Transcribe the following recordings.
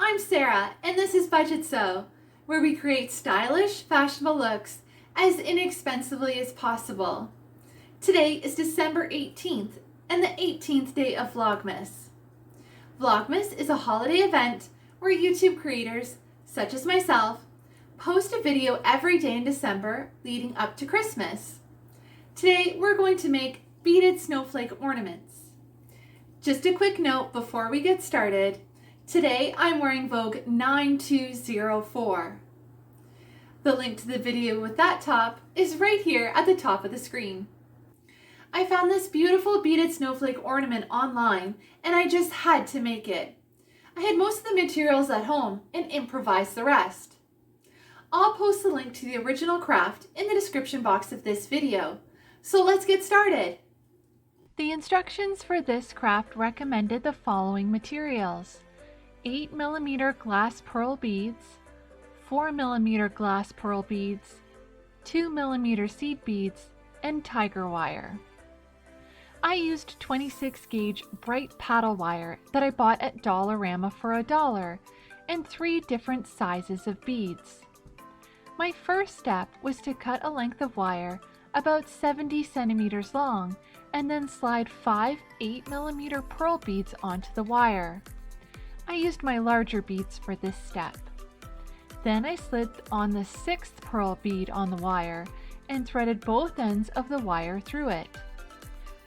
I'm Sarah, and this is Budgetsew, where we create stylish, fashionable looks as inexpensively as possible. Today is December 18th, and the 18th day of Vlogmas. Vlogmas is a holiday event where YouTube creators, such as myself, post a video every day in December leading up to Christmas. Today, we're going to make beaded snowflake ornaments. Just a quick note before we get started. Today, I'm wearing Vogue 9204. The link to the video with that top is right here at the top of the screen. I found this beautiful beaded snowflake ornament online, and I just had to make it. I had most of the materials at home and improvised the rest. I'll post the link to the original craft in the description box of this video. So let's get started. The instructions for this craft recommended the following materials: 8mm glass pearl beads, 4mm glass pearl beads, 2mm seed beads, and tiger wire. I used 26 gauge bright paddle wire that I bought at Dollarama for $1 and 3 different sizes of beads. My first step was to cut a length of wire about 70 centimeters long and then slide 5 8mm pearl beads onto the wire. I used my larger beads for this step. Then I slid on the 6th pearl bead on the wire and threaded both ends of the wire through it.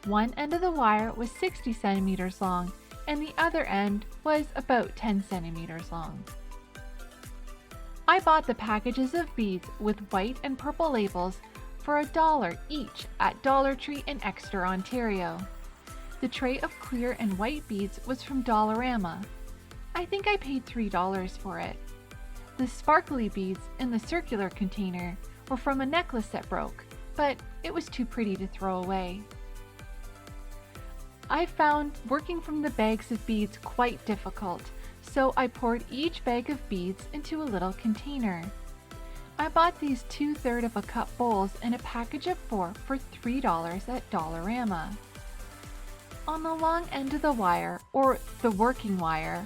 One end of the wire was 60 centimeters long and the other end was about 10 centimeters long. I bought the packages of beads with white and purple labels for $1 each at Dollar Tree in Exeter, Ontario. The tray of clear and white beads was from Dollarama. I think I paid $3 for it. The sparkly beads in the circular container were from a necklace that broke, but it was too pretty to throw away. I found working from the bags of beads quite difficult, so I poured each bag of beads into a little container. I bought these 2/3 of a cup bowls in a package of 4 for $3 at Dollarama. On the long end of the wire, or the working wire,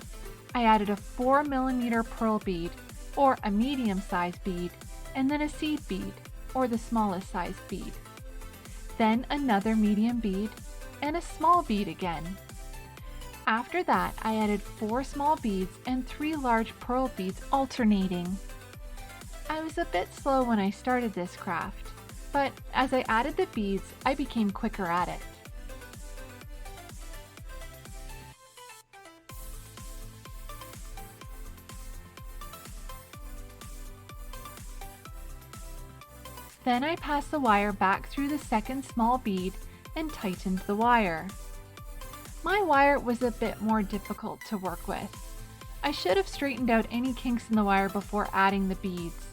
I added a 4mm pearl bead, or a medium-sized bead, and then a seed bead, or the smallest sized bead. Then another medium bead, and a small bead again. After that, I added 4 small beads and 3 large pearl beads alternating. I was a bit slow when I started this craft, but as I added the beads, I became quicker at it. Then I passed the wire back through the second small bead and tightened the wire. My wire was a bit more difficult to work with. I should have straightened out any kinks in the wire before adding the beads.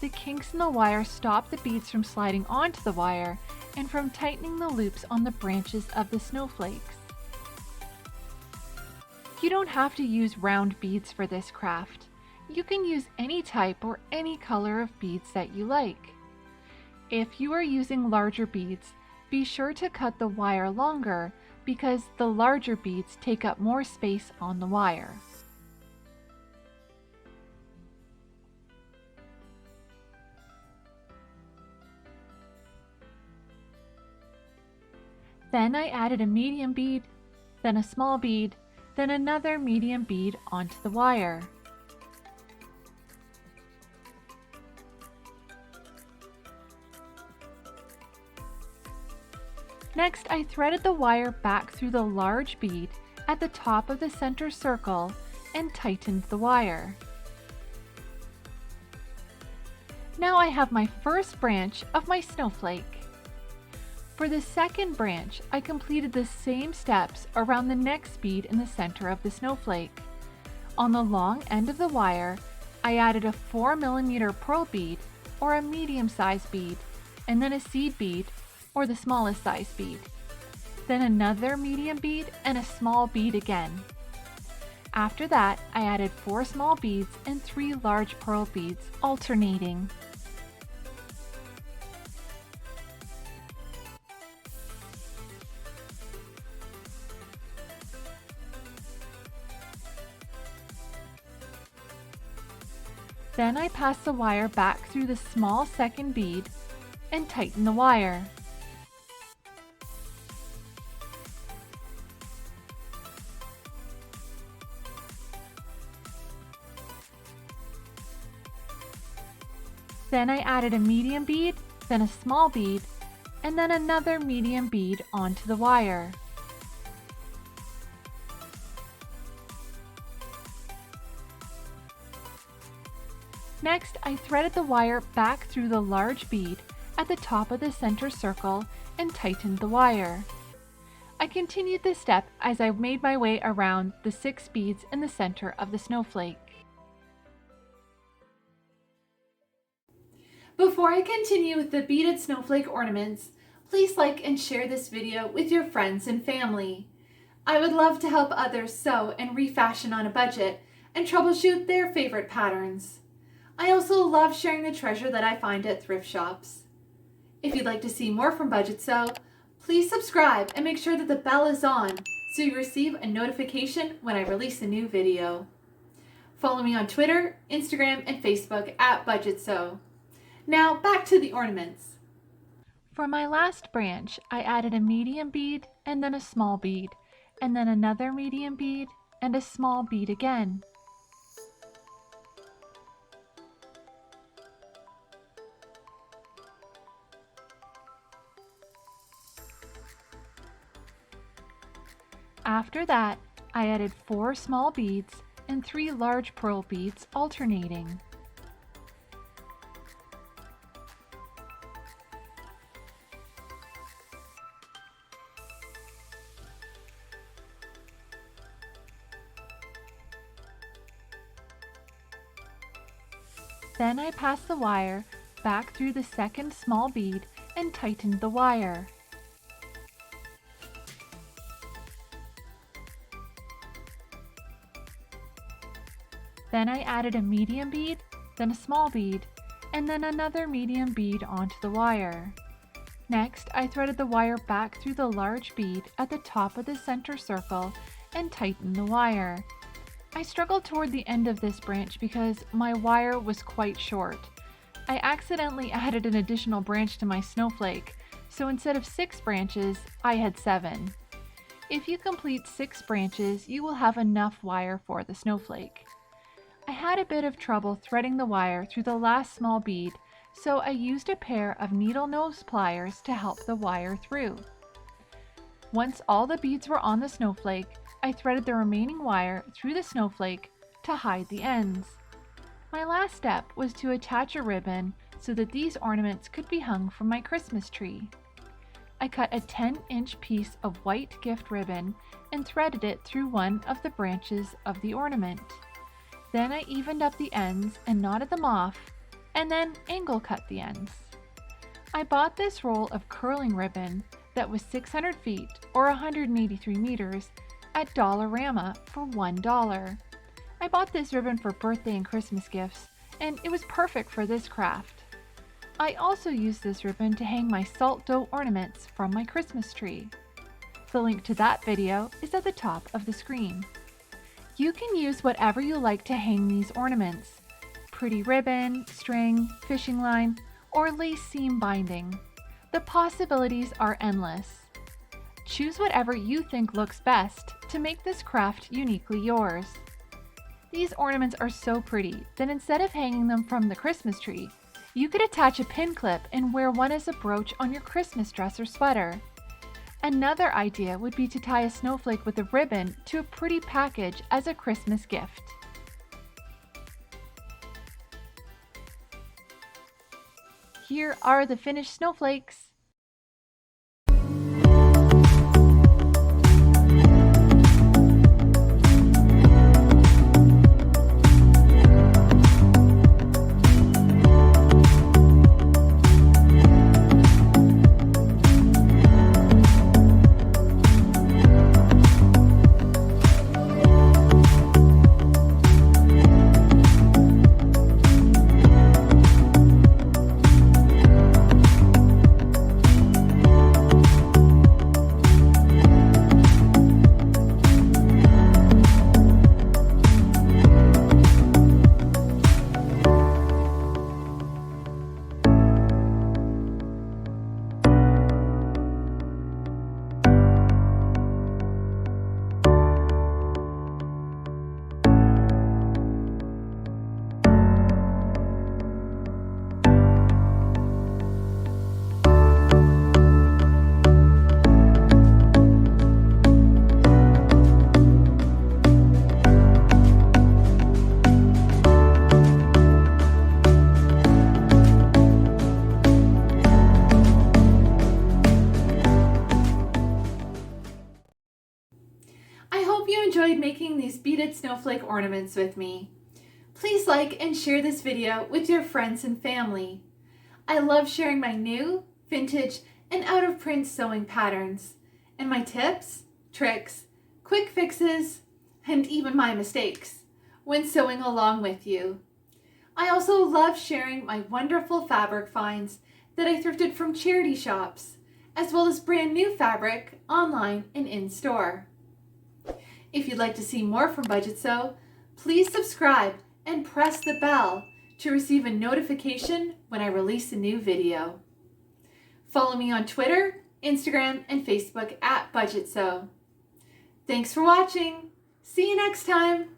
The kinks in the wire stopped the beads from sliding onto the wire and from tightening the loops on the branches of the snowflakes. You don't have to use round beads for this craft. You can use any type or any color of beads that you like. If you are using larger beads, be sure to cut the wire longer because the larger beads take up more space on the wire. Then I added a medium bead, then a small bead, then another medium bead onto the wire. Next, I threaded the wire back through the large bead at the top of the center circle and tightened the wire. Now I have my first branch of my snowflake. For the second branch, I completed the same steps around the next bead in the center of the snowflake. On the long end of the wire, I added a 4mm pearl bead, or a medium-sized bead, and then a seed bead, or the smallest size bead. Then another medium bead and a small bead again. After that, I added 4 small beads and 3 large pearl beads, alternating. Then I pass the wire back through the small second bead and tighten the wire. Then I added a medium bead, then a small bead, and then another medium bead onto the wire. Next, I threaded the wire back through the large bead at the top of the center circle and tightened the wire. I continued this step as I made my way around the 6 beads in the center of the snowflake. Before I continue with the beaded snowflake ornaments, please like and share this video with your friends and family. I would love to help others sew and refashion on a budget and troubleshoot their favorite patterns. I also love sharing the treasure that I find at thrift shops. If you'd like to see more from Budgetsew, please subscribe and make sure that the bell is on so you receive a notification when I release a new video. Follow me on Twitter, Instagram, and Facebook at Budgetsew. Now back to the ornaments. For my last branch, I added a medium bead and then a small bead, and then another medium bead and a small bead again. After that, I added 4 small beads and 3 large pearl beads alternating. Then I passed the wire back through the second small bead and tightened the wire. Then I added a medium bead, then a small bead, and then another medium bead onto the wire. Next, I threaded the wire back through the large bead at the top of the center circle and tightened the wire. I struggled toward the end of this branch because my wire was quite short. I accidentally added an additional branch to my snowflake, so instead of 6 branches, I had 7. If you complete 6 branches, you will have enough wire for the snowflake. I had a bit of trouble threading the wire through the last small bead, so I used a pair of needle nose pliers to help the wire through. Once all the beads were on the snowflake, I threaded the remaining wire through the snowflake to hide the ends. My last step was to attach a ribbon so that these ornaments could be hung from my Christmas tree. I cut a 10-inch piece of white gift ribbon and threaded it through one of the branches of the ornament. Then I evened up the ends and knotted them off, and then angle cut the ends. I bought this roll of curling ribbon that was 600 feet or 183 meters at Dollarama for $1. I bought this ribbon for birthday and Christmas gifts, and it was perfect for this craft. I also used this ribbon to hang my salt dough ornaments from my Christmas tree. The link to that video is at the top of the screen. You can use whatever you like to hang these ornaments: pretty ribbon, string, fishing line, or lace seam binding. The possibilities are endless. Choose whatever you think looks best to make this craft uniquely yours. These ornaments are so pretty that instead of hanging them from the Christmas tree, you could attach a pin clip and wear one as a brooch on your Christmas dress or sweater. Another idea would be to tie a snowflake with a ribbon to a pretty package as a Christmas gift. Here are the finished snowflakes. these beaded snowflake ornaments with me. Please like and share this video with your friends and family. I love sharing my new, vintage, and out-of-print sewing patterns, and my tips, tricks, quick fixes, and even my mistakes when sewing along with you. I also love sharing my wonderful fabric finds that I thrifted from charity shops, as well as brand new fabric online and in-store. If you'd like to see more from Budgetsew, please subscribe and press the bell to receive a notification when I release a new video. Follow me on Twitter, Instagram, and Facebook at Budgetsew. Thanks for watching. See you next time.